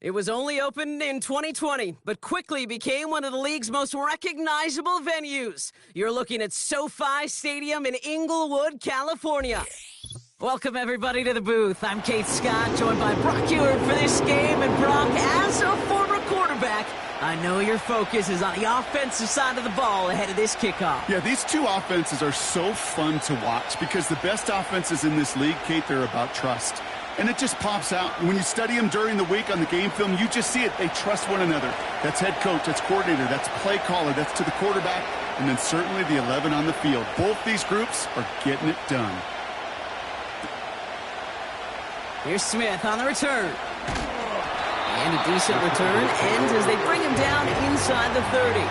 It was only opened in 2020, but quickly became one of the league's most recognizable venues. You're looking at SoFi Stadium in Inglewood, California. Welcome, everybody, to the booth. I'm Keith Scott, joined by Brock Ewert for this game. And Brock, as a former quarterback, I know your focus is on the offensive side of the ball ahead of this kickoff. Yeah, these two offenses are so fun to watch because the best offenses in this league, Kate, they're about trust. And it just pops out. When you study them during the week on the game film, you just see it. They trust one another. That's head coach, that's coordinator, that's play caller, that's to the quarterback, and then certainly the 11 on the field. Both these groups are getting it done. Here's Smith on the return. And a decent return ends as they bring him down inside the 30.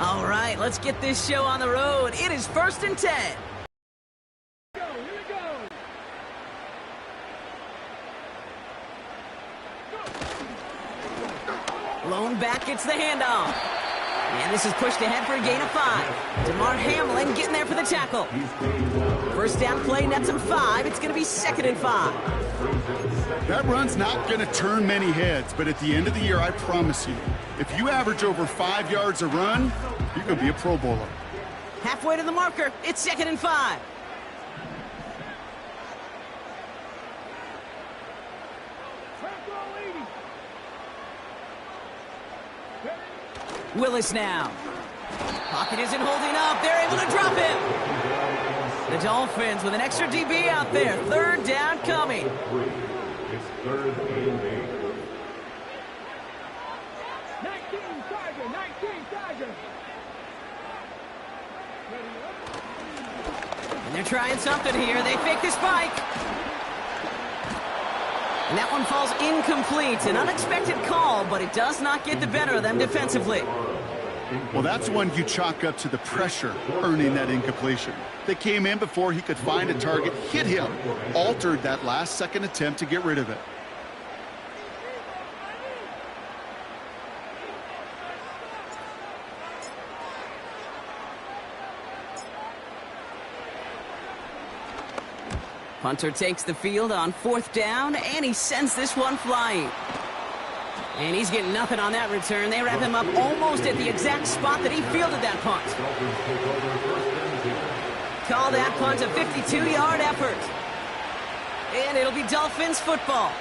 All right, let's get this show on the road. It is 1st and 10. Here we go. Lone back gets the handoff. And this is pushed ahead for a gain of 5. DeMar Hamlin getting there for the tackle. First down play nets him 5. It's going to be 2nd and 5. That run's not going to turn many heads, but at the end of the year, I promise you, if you average over 5 yards a run, you're going to be a Pro Bowler. Halfway to the marker. It's 2nd and 5. Willis now. Pocket isn't holding up. They're able to drop him. The Dolphins with an extra DB out there. 3rd down coming. It's 3rd and 8. 19 Tiger. And they're trying something here. They fake the spike. And that one falls incomplete. An unexpected call, but it does not get the better of them defensively. Well, that's one you chalk up to the pressure earning that incompletion. They came in before he could find a target, hit him, altered that last-second attempt to get rid of it. Hunter takes the field on 4th down, and he sends this one flying. And he's getting nothing on that return. They wrap him up almost at the exact spot that he fielded that punt. Call that punt a 52-yard effort. And it'll be Dolphins football.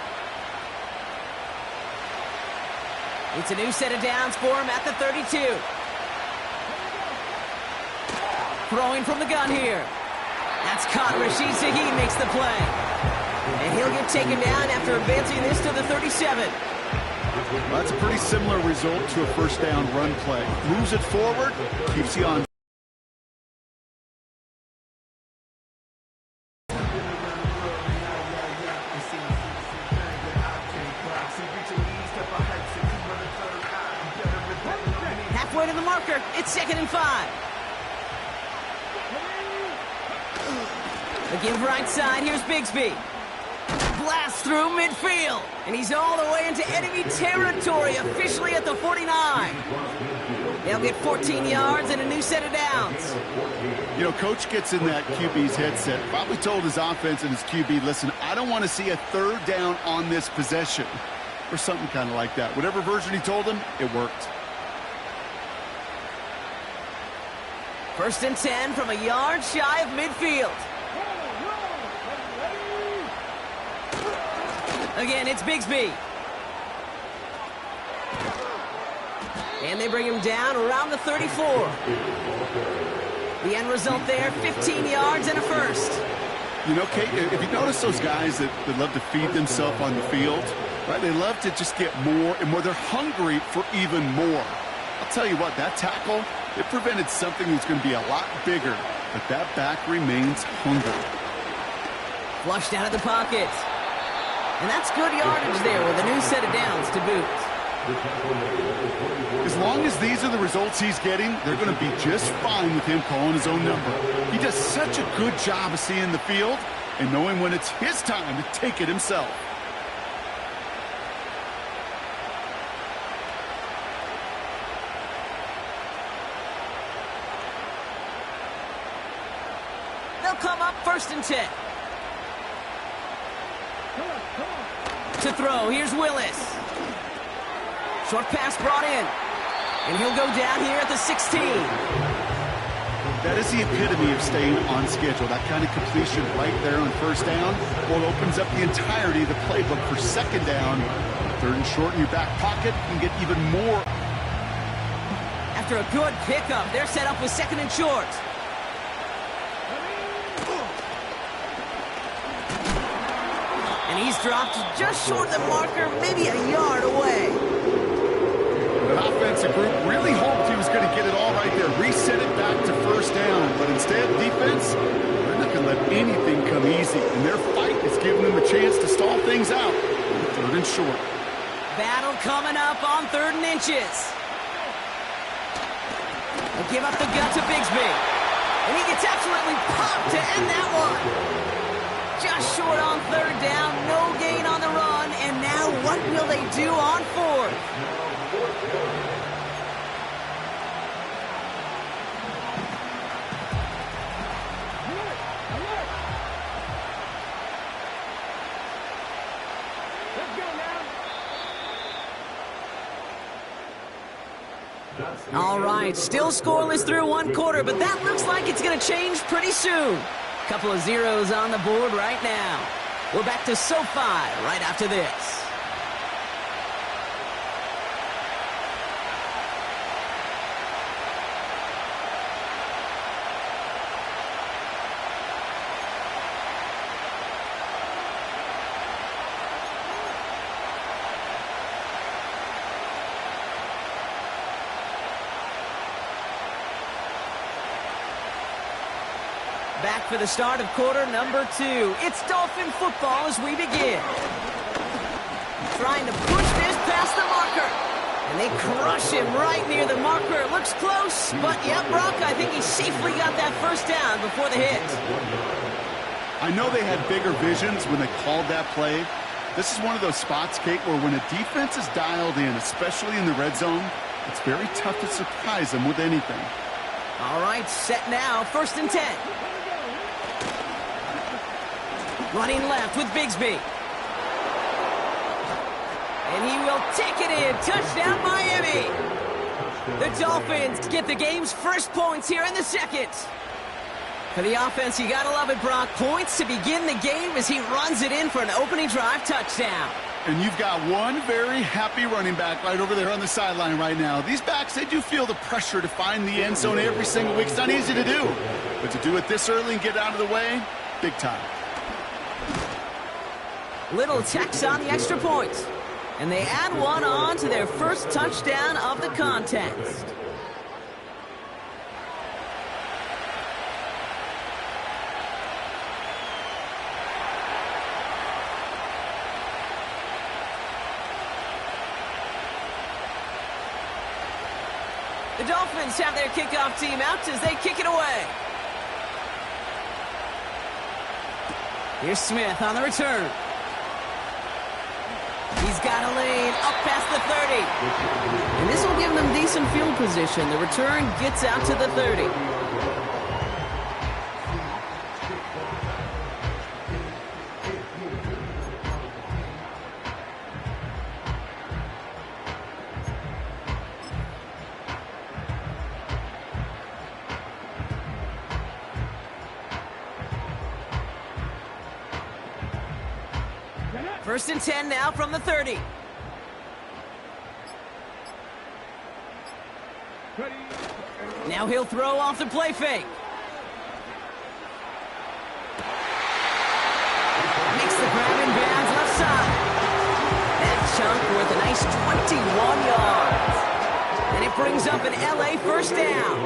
It's a new set of downs for him at the 32. Throwing from the gun here. That's caught. Rashid Shaheed makes the play. And he'll get taken down after advancing this to the 37. Well, that's a pretty similar result to a first down run play. Moves it forward, keeps you on. Halfway to the marker. It's 2nd and 5. The give right side. Here's Bigsby. Blast through midfield. And he's all the way into enemy territory, officially at the 49. They'll get 14 yards and a new set of downs. You know, coach gets in that QB's headset, probably told his offense and his QB, listen, I don't want to see a 3rd down on this possession. Or something kind of like that. Whatever version he told him, it worked. 1st and 10 from a yard shy of midfield. Again, it's Bigsby. And they bring him down around the 34. The end result there, 15 yards and a first. You know, Kate, if you notice those guys that love to feed themselves on the field, right? They love to just get more and more. They're hungry for even more. I'll tell you what, that tackle, it prevented something that's going to be a lot bigger. But that back remains hungry. Flushed out of the pocket. And that's good yardage there with a new set of downs to boot. As long as these are the results he's getting, they're going to be just fine with him calling his own number. He does such a good job of seeing the field and knowing when it's his time to take it himself. they'll come up 1st and 10. To throw, here's Willis. Short pass brought in. And he'll go down here at the 16. That is the epitome of staying on schedule. That kind of completion right there on 1st down. Well, it opens up the entirety of the playbook for 2nd down. 3rd and short in your back pocket. You can get even more. After a good pickup, they're set up with 2nd and short. And he's dropped just short of the marker, maybe a yard away. The offensive group really hoped he was going to get it all right there, reset it back to 1st down. But instead, defense, they're not going to let anything come easy. And their fight is giving them a chance to stall things out. 3rd and short. Battle coming up on 3rd and inches. They'll give up the gut to Bigsby. And he gets absolutely popped to end that one. Just short on 3rd down, no gain on the run, and now what will they do on 4th? Let's go now. All right, still scoreless through 1 quarter, but that looks like it's going to change pretty soon. Couple of zeros on the board right now. We're back to SoFi right after this. Back for the start of quarter number 2. It's Dolphin football as we begin. Trying to push this past the marker. And they crush him right near the marker. It looks close, but yeah, Brock, I think he safely got that 1st down before the hit. I know they had bigger visions when they called that play. This is one of those spots, Kate, where when a defense is dialed in, especially in the red zone, it's very tough to surprise them with anything. All right, set now, 1st and 10. Running left with Bigsby. And he will take it in. Touchdown, Miami. The Dolphins get the game's first points here in the 2nd. For the offense, you gotta love it, Brock. Points to begin the game as he runs it in for an opening drive touchdown. And you've got one very happy running back right over there on the sideline right now. These backs, they do feel the pressure to find the end zone every single week. It's not easy to do. But to do it this early and get out of the way, big time. Little tax on the extra point. And they add one on to their first touchdown of the contest. The Dolphins have their kickoff team out as they kick it away. Here's Smith on the return. He's got a lane up past the 30. And this will give them decent field position. The return gets out to the 30. First and 10 now from the 30. Now he'll throw off the play fake. Makes the grab in bounds left side. That chunk worth a nice 21 yards. And it brings up an LA first down.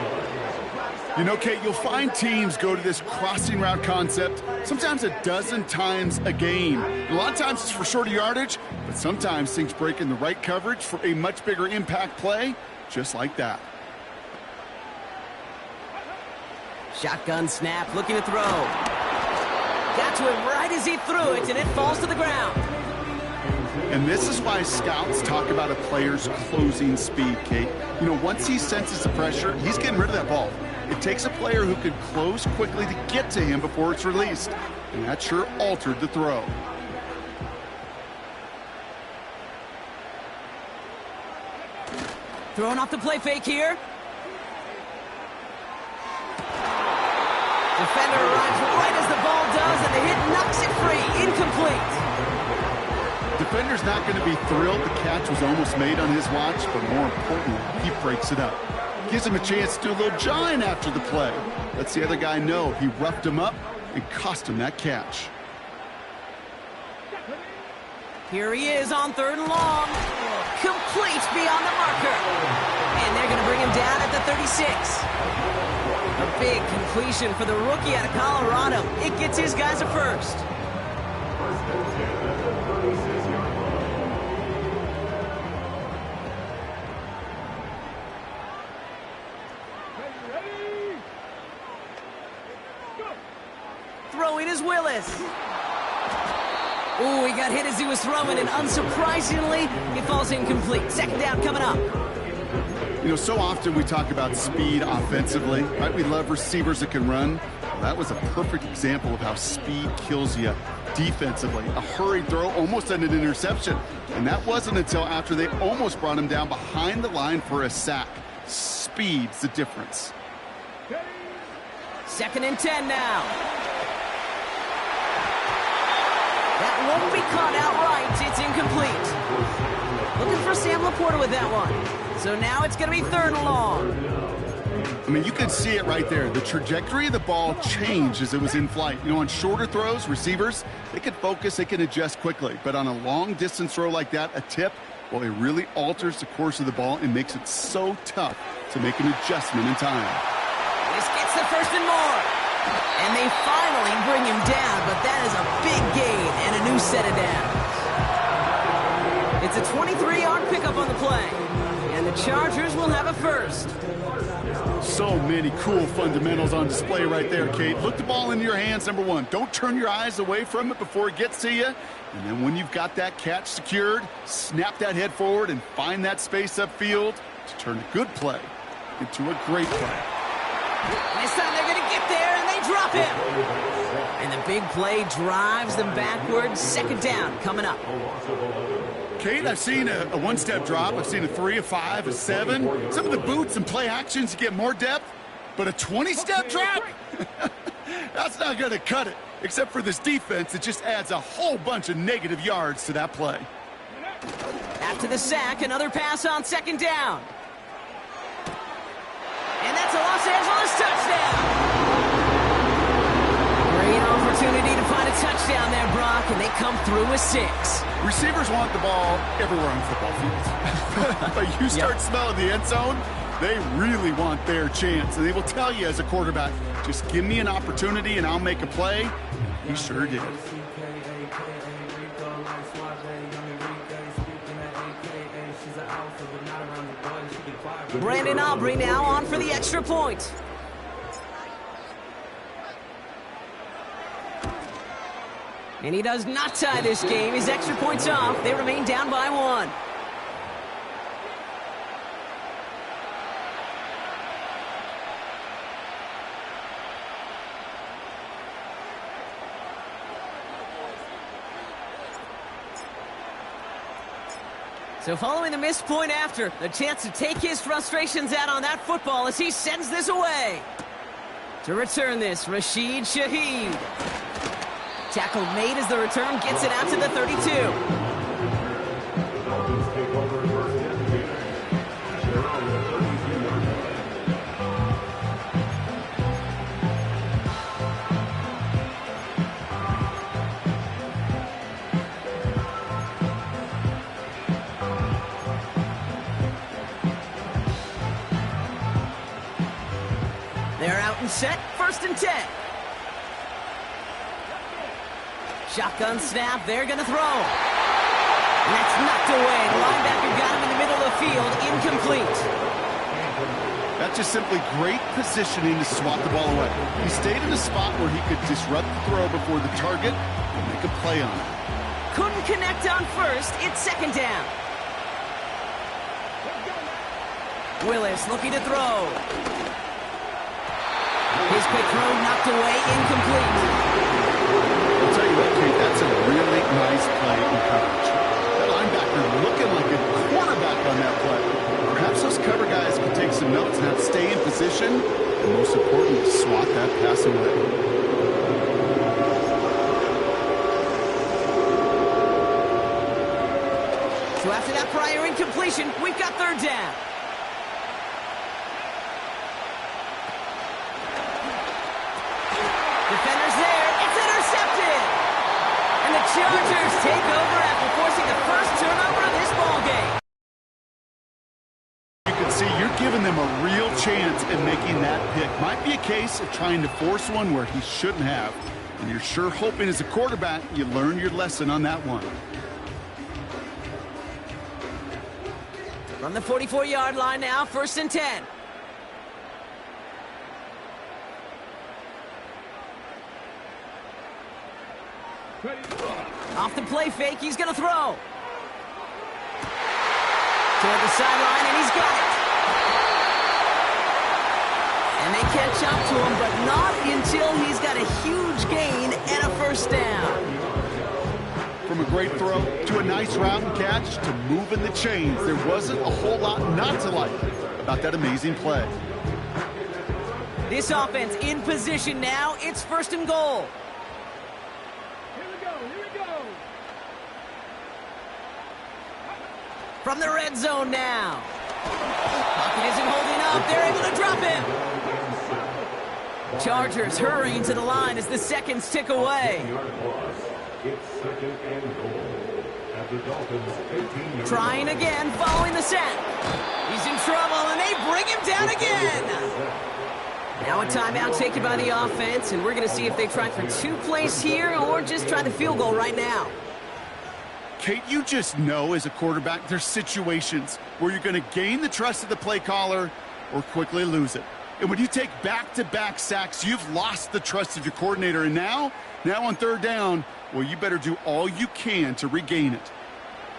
You know, Kate, you'll find teams go to this crossing route concept sometimes a dozen times a game. A lot of times it's for shorter yardage, but sometimes things break in the right coverage for a much bigger impact play, just like that. Shotgun snap, looking to throw. Got to him right as he threw it, and it falls to the ground. And this is why scouts talk about a player's closing speed, Kate. You know, once he senses the pressure, he's getting rid of that ball. It takes a player who can close quickly to get to him before it's released, and that sure altered the throw. Throwing off the play fake here. Defender arrives right as the ball does, and the hit knocks it free. Incomplete. Defender's not going to be thrilled the catch was almost made on his watch, but more importantly, he breaks it up. Gives him a chance to do a little jawing after the play. Lets the other guy know he roughed him up and cost him that catch. Here he is on 3rd and long. Complete beyond the marker. And they're going to bring him down at the 36. A big completion for the rookie out of Colorado. It gets his guys a first. Throwing is Willis. Ooh, he got hit as he was throwing, and unsurprisingly, he falls incomplete. 2nd down coming up. You know, so often we talk about speed offensively, right? We love receivers that can run. Well, that was a perfect example of how speed kills you defensively. A hurried throw, almost an interception. And that wasn't until after they almost brought him down behind the line for a sack. Speed's the difference. 2nd and 10 now. That won't be caught outright. It's incomplete. Looking for Sam Laporta with that one. So now it's going to be 3rd and long. I mean, you can see it right there. The trajectory of the ball changed as it was in flight. You know, on shorter throws, receivers, they can focus, they can adjust quickly. But on a long-distance throw like that, a tip, well, it really alters the course of the ball and makes it so tough to make an adjustment in time. This gets the 1st and more. And they finally bring him down, but that is a big gain and a new set of downs. It's a 23-yard pickup on the play, and the Chargers will have a first. So many cool fundamentals on display right there, Kate. Look the ball into your hands, number one. Don't turn your eyes away from it before it gets to you. And then when you've got that catch secured, snap that head forward and find that space upfield to turn a good play into a great play. This time they're going to get there, and they drop him. And the big play drives them backwards. 2nd down coming up. Kate, I've seen a one-step drop. I've seen a 3, a 5, a 7. Some of the boots and play actions get more depth. But a 20-step drop? That's not going to cut it. Except for this defense, it just adds a whole bunch of negative yards to that play. After the sack, another pass on 2nd down. And that's a Los Angeles touchdown. Great opportunity to find a touchdown there, Brock, and they come through with 6. Receivers want the ball everywhere on football fields. But you start smelling the end zone, they really want their chance. And they will tell you as a quarterback, just give me an opportunity and I'll make a play. He sure did. Brandon Aubrey now on for the extra point. And he does not tie this game. His extra point's off. They remain down by 1. So following the missed point after, the chance to take his frustrations out on that football as he sends this away. To return this, Rashid Shaheed. Tackle made as the return gets it out to the 32. They're out and set, 1st and 10. Shotgun snap, they're going to throw. And that's knocked away. The linebacker got him in the middle of the field, incomplete. That's just simply great positioning to swat the ball away. He stayed in a spot where he could disrupt the throw before the target and make a play on it. Couldn't connect on 1st, it's 2nd down. Willis looking to throw. quick throw knocked away, incomplete. I'll tell you what, Kate, that's a really nice play in coverage. That linebacker looking like a quarterback on that play. Perhaps those cover guys can take some notes and have to stay in position, and most importantly, swat that pass away. So after that prior incompletion, we've got third down. Defenders there. It's intercepted. And the Chargers take over after forcing the first turnover of this ballgame. You can see you're giving them a real chance at making that pick. Might be a case of trying to force one where he shouldn't have. And you're sure hoping as a quarterback you learn your lesson on that one. From the 44-yard line now, 1st and 10. Off the play fake, he's going to throw. Toward the sideline, and he's got it. And they catch up to him, but not until he's got a huge gain and a first down. From a great throw to a nice route and catch to moving the chains, there wasn't a whole lot not to like about that amazing play. This offense in position now. It's 1st and goal. Here we go. From the red zone now. Pocket isn't holding up. They're able to drop him. Chargers hurrying to the line as the seconds tick away. It's 2nd and goal. At the Dolphins' 15-yard Trying again, following the sack. He's in trouble, and they bring him down again. Now a timeout taken by the offense, and we're going to see if they try for 2 plays here or just try the field goal right now. Kate, you just know as a quarterback there's situations where you're going to gain the trust of the play caller or quickly lose it. And when you take back-to-back sacks, you've lost the trust of your coordinator. And now on 3rd down, well, you better do all you can to regain it.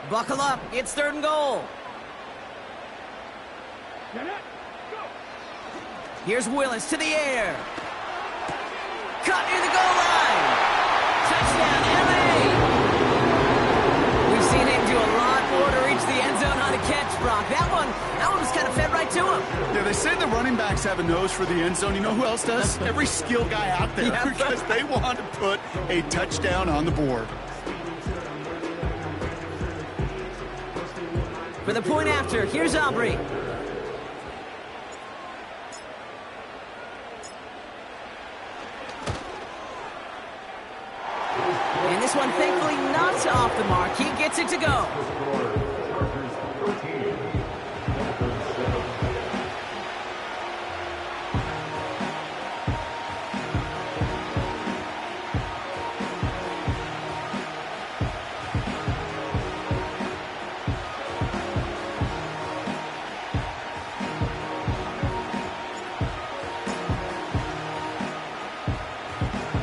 Buckle up. It's 3rd and goal. Here's Willis to the air. Cut near the goal line. Touchdown, L.A. We've seen him do a lot more to reach the end zone on a catch, Brock. That one was kind of fed right to him. Yeah, they say the running backs have a nose for the end zone. You know who else does? Every skill guy out there, because they want to put a touchdown on the board. For the point after, here's Aubrey. And this one, thankfully, not off the mark. He gets it to go.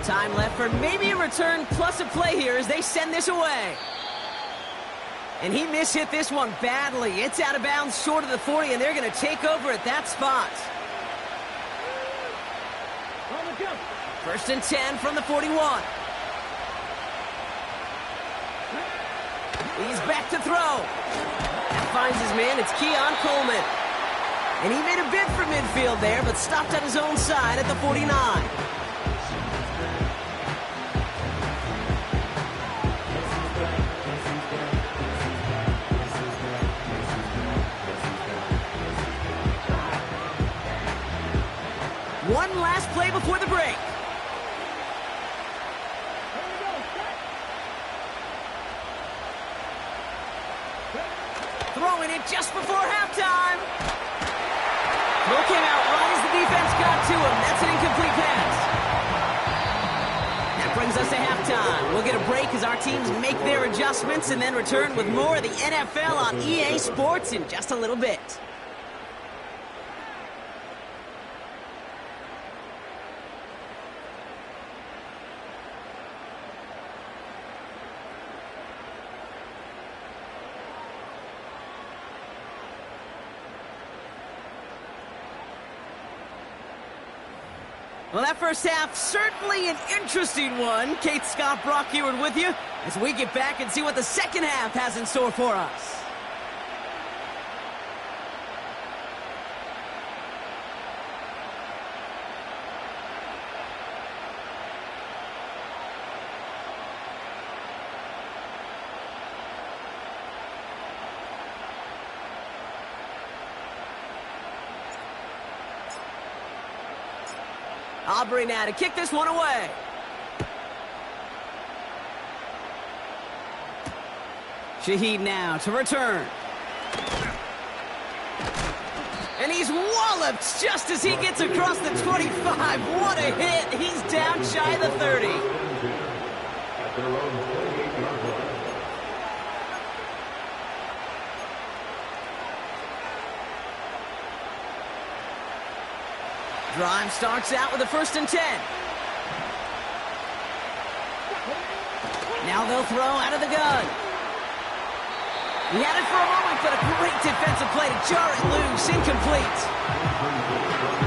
Time left for maybe a return plus a play here as they send this away. And he mishit this one badly. It's out of bounds short of the 40, and they're going to take over at that spot. 1st and 10 from the 41. He's back to throw. That finds his man. It's Keon Coleman. And he made a bid for midfield there, but stopped on his own side at the 49. One last play before the break. Throwing it just before halftime. Throw came out right as the defense got to him. That's an incomplete pass. That brings us to halftime. We'll get a break as our teams make their adjustments and then return with more of the NFL on EA Sports in just a little bit. Well, that first half, certainly an interesting one. Kate, Scott, Brock here with you as we get back and see what the second half has in store for us. Aubrey now to kick this one away. Shaheed now to return. And he's walloped just as he gets across the 25. What a hit. He's down shy of the 30. At their own 28-yard line. Drive starts out with a 1st and 10. Now they'll throw out of the gun. He had it for a moment, but a great defensive play to jar it loose. Incomplete.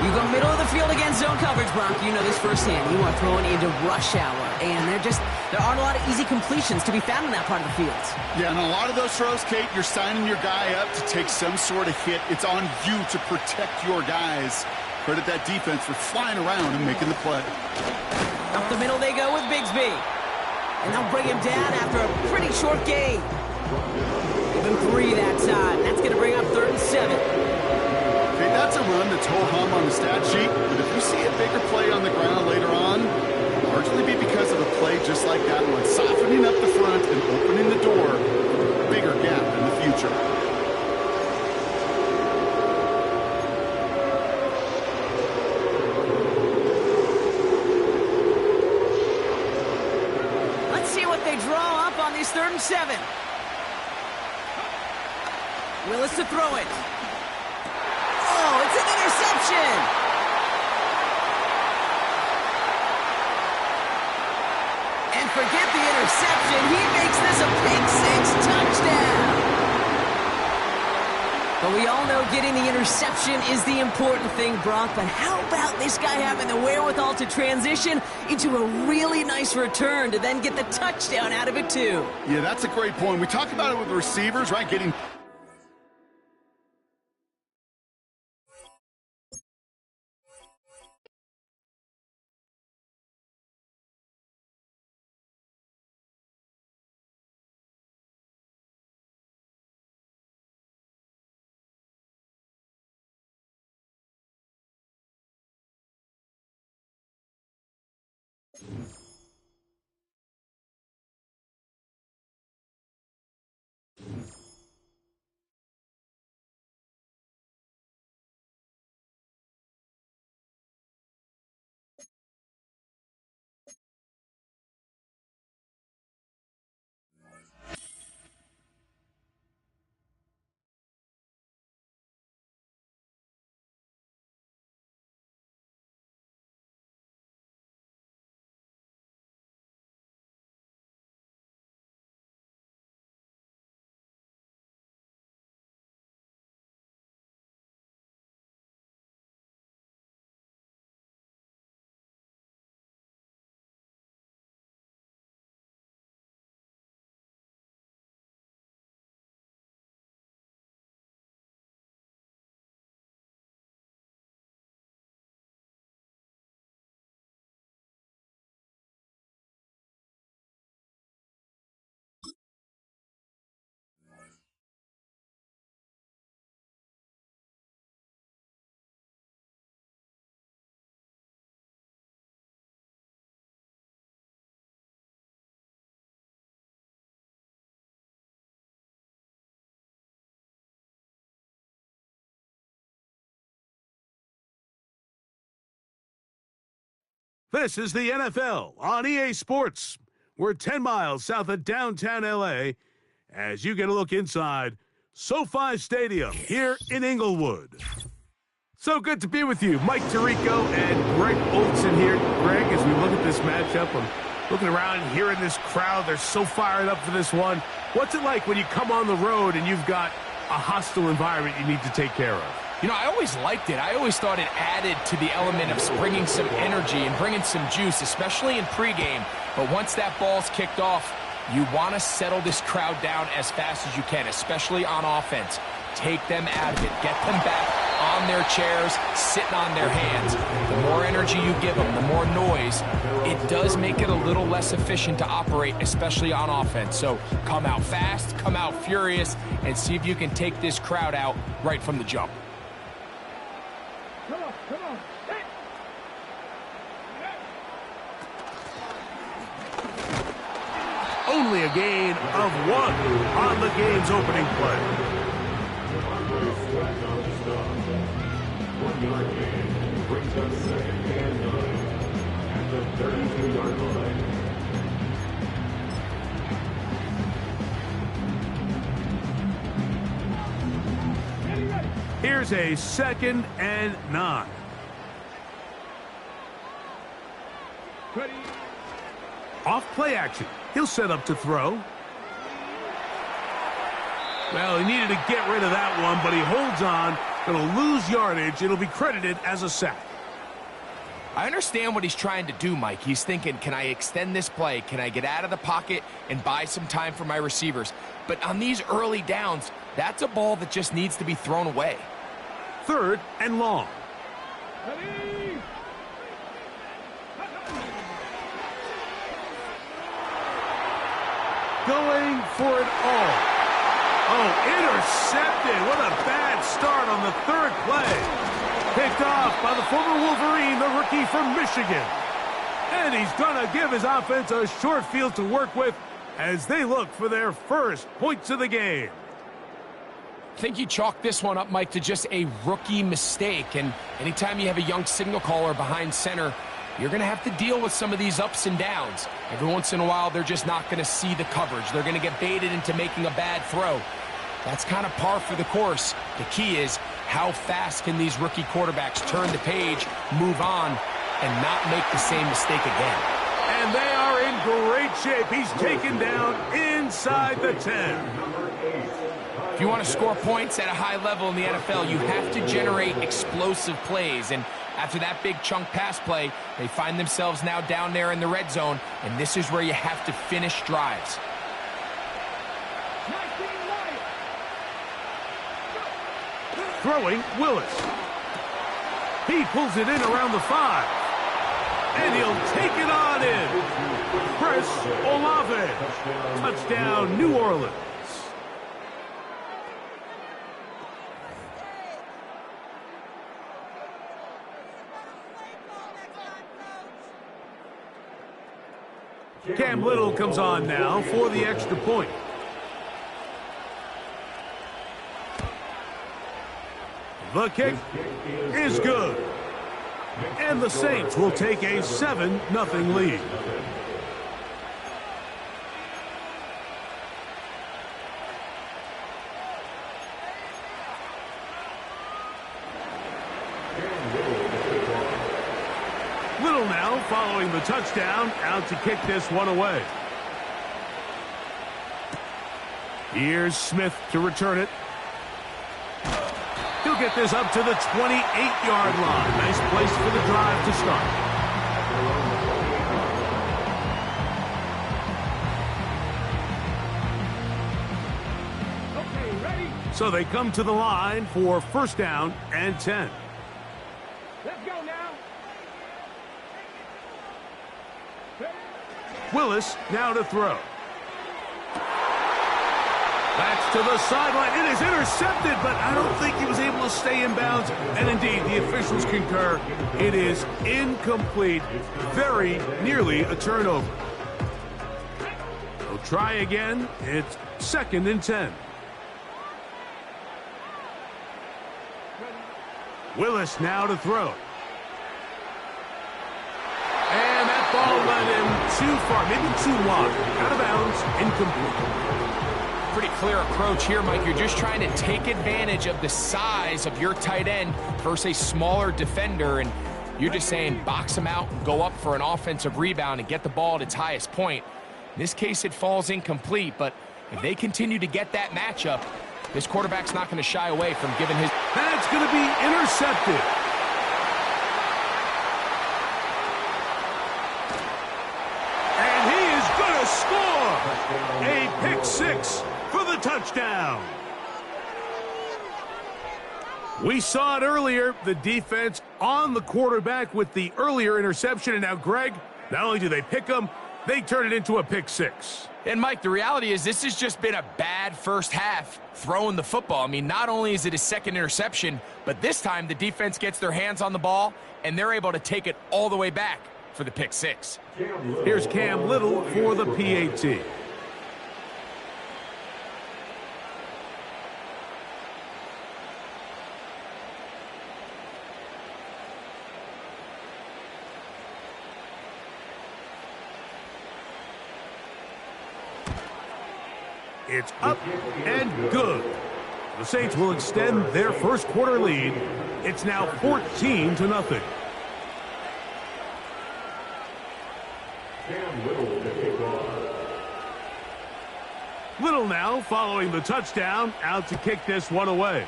You go middle of the field against zone coverage, Brock. You know this firsthand. You are throwing into rush hour, and there aren't a lot of easy completions to be found in that part of the field. Yeah, and a lot of those throws, Kate, you're signing your guy up to take some sort of hit. It's on you to protect your guys. Credit that defense for flying around and making the play. Up the middle they go with Bigsby. And they'll bring him down after a pretty short gain. Give him 3 that time. That's going to bring up 3rd and 7. Okay, that's a run that's ho-hum on the stat sheet, but if you see a bigger play on the ground later on, it'll largely be because of a play just like that one, softening up the front and opening the door for a bigger gap in the future. Draw up on these 3rd and 7. Willis to throw it. Oh, it's an interception. And forget the interception. He makes this a pick 6 touchdown. But we all know getting the interception is the important thing, Brock. But how about this guy having the wherewithal to transition into a really nice return to then get the touchdown out of it, too? Yeah, that's a great point. We talk about it with the receivers, right? Getting... This is the NFL on EA Sports. We're 10 miles south of downtown L.A. as you get a look inside SoFi Stadium here in Inglewood. So good to be with you. Mike Tirico and Greg Olson here. Greg, as we look at this matchup, I'm looking around and hearing this crowd. They're so fired up for this one. What's it like when you come on the road and you've got a hostile environment you need to take care of? You know, I always liked it. I always thought it added to the element of bringing some energy and bringing some juice, especially in pregame. But once that ball's kicked off, you want to settle this crowd down as fast as you can, especially on offense. Take them out of it. Get them back on their chairs, sitting on their hands. The more energy you give them, the more noise, it does make it a little less efficient to operate, especially on offense. So come out fast, come out furious, and see if you can take this crowd out right from the jump. Come on. Hey. Only a gain of 1 on the game's opening play. Brings up 2nd and 9 at the 32-yard line. Here's a 2nd and 9. Ready. Off play action. He'll set up to throw. Well, he needed to get rid of that one, but he holds on. Going to lose yardage. It'll be credited as a sack. I understand what he's trying to do, Mike. He's thinking, can I extend this play? Can I get out of the pocket and buy some time for my receivers? But on these early downs, that's a ball that just needs to be thrown away. 3rd and long. Ready. Going for it all. Oh, intercepted. What a bad start on the 3rd play. Picked off by the former Wolverine, the rookie from Michigan. And he's going to give his offense a short field to work with as they look for their first points of the game. I think you chalk this one up, Mike, to just a rookie mistake. And anytime you have a young signal caller behind center, you're going to have to deal with some of these ups and downs. Every once in a while, they're just not going to see the coverage. They're going to get baited into making a bad throw. That's kind of par for the course. The key is, how fast can these rookie quarterbacks turn the page, move on, and not make the same mistake again? And they are in great shape. He's taken down inside the 10. If you want to score points at a high level in the NFL, you have to generate explosive plays. And after that big chunk pass play, they find themselves now down there in the red zone, and this is where you have to finish drives. Throwing, Willis. He pulls it in around the 5. And he'll take it on in. Chris Olave. Touchdown, New Orleans. Cam Little comes on now for the extra point. The kick is good. And the Saints will take a 7-0 lead. Little now following the touchdown, out to kick this one away. Here's Smith to return it. He'll get this up to the 28-yard line. Nice place for the drive to start. Okay, ready? So they come to the line for 1st down and 10. Let's go now. Willis now to throw. That's to the sideline. It is intercepted, but I don't think he was able to stay in bounds. And indeed, the officials concur. It is incomplete. Very nearly a turnover. They'll try again. It's 2nd and 10. Willis now to throw. And that ball led him too far, maybe too wide. Out of bounds, incomplete. Pretty clear approach here, Mike. You're just trying to take advantage of the size of your tight end versus a smaller defender, and you're just saying box him out, go up for an offensive rebound, and get the ball at its highest point. In this case, it falls incomplete, but if they continue to get that matchup, This quarterback's not going to shy away from giving his... That's going to be intercepted. And he is going to score. A pick six for the touchdown. We saw it earlier, the defense on the quarterback with the earlier interception. And now, Greg, not only do they pick him, they turn it into a pick six. And, Mike, the reality is this has just been a bad first half throwing the football. I mean, not only is it his second interception, but this time the defense gets their hands on the ball, and they're able to take it all the way back for the pick six. Here's Cam Little for the PAT. It's up and good. The Saints will extend their first quarter lead. It's now 14-0. Little now following the touchdown, out to kick this one away.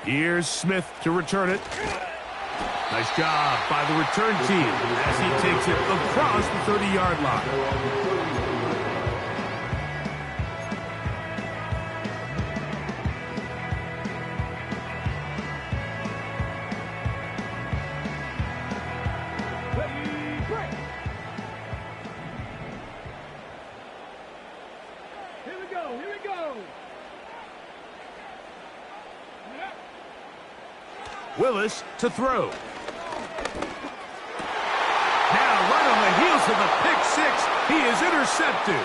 Here's Smith to return it. Nice job by the return team as he takes it across the 30-yard line. Here we go, here we go. Willis to throw. Now, right on the heels of the pick six, he is intercepted.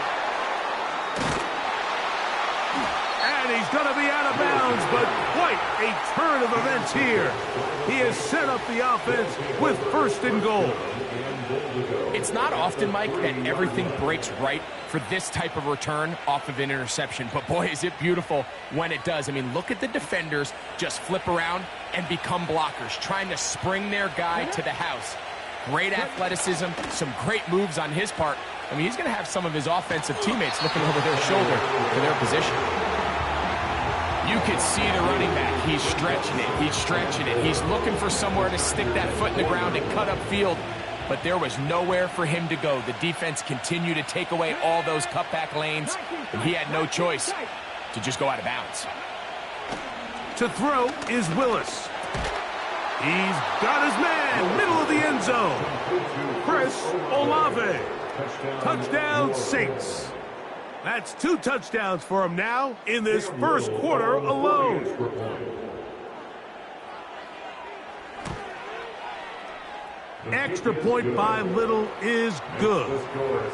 And he's going to be out of bounds, but quite a turn of events here. He has set up the offense with first and goal. It's not often, Mike, that everything breaks right for this type of return off of an interception. But, boy, is it beautiful when it does. I mean, look at the defenders just flip around and become blockers, trying to spring their guy to the house. Great athleticism, some great moves on his part. I mean, he's going to have some of his offensive teammates looking over their shoulder for their position. You can see the running back. He's stretching it. He's stretching it. He's looking for somewhere to stick that foot in the ground and cut up field. But there was nowhere for him to go. The defense continued to take away all those cutback lanes, and he had no choice to just go out of bounds. To throw is Willis. He's got his man, middle of the end zone. Chris Olave. Touchdown, Saints. That's 2 touchdowns for him now in this first quarter alone. Extra point by Little is good.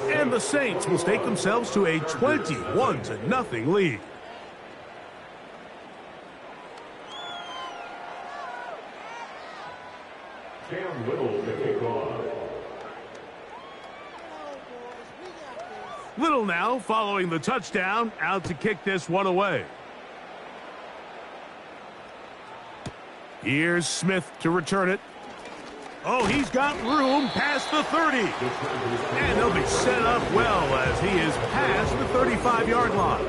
And the Saints will stake themselves to a 21-0 lead. Cam Little to kick off. Little now following the touchdown, out to kick this one away. Here's Smith to return it. Oh, he's got room past the 30. And they'll be set up well as he is past the 35-yard line.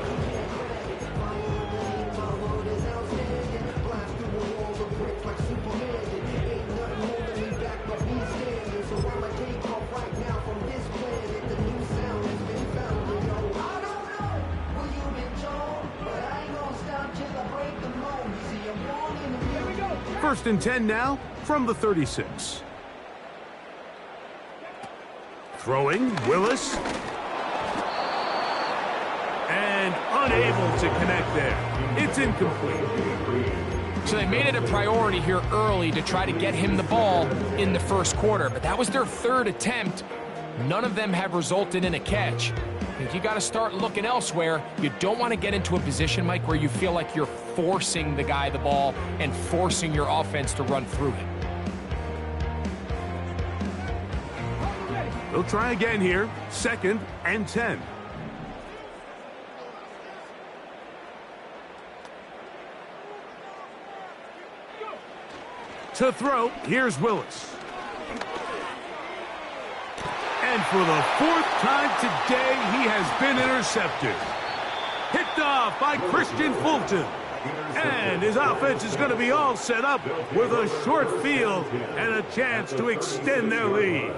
First and 10 now from the 36. Throwing, Willis. And unable to connect there. It's incomplete. So they made it a priority here early to try to get him the ball in the first quarter, but that was their third attempt. None of them have resulted in a catch. I think you got to start looking elsewhere. You don't want to get into a position, Mike, where you feel like you're forcing the guy the ball and forcing your offense to run through him. They'll try again here. 2nd and 10. To throw, here's Willis. And for the fourth time today, he has been intercepted. Picked off by Christian Fulton. And his offense is going to be all set up with a short field and a chance to extend their lead.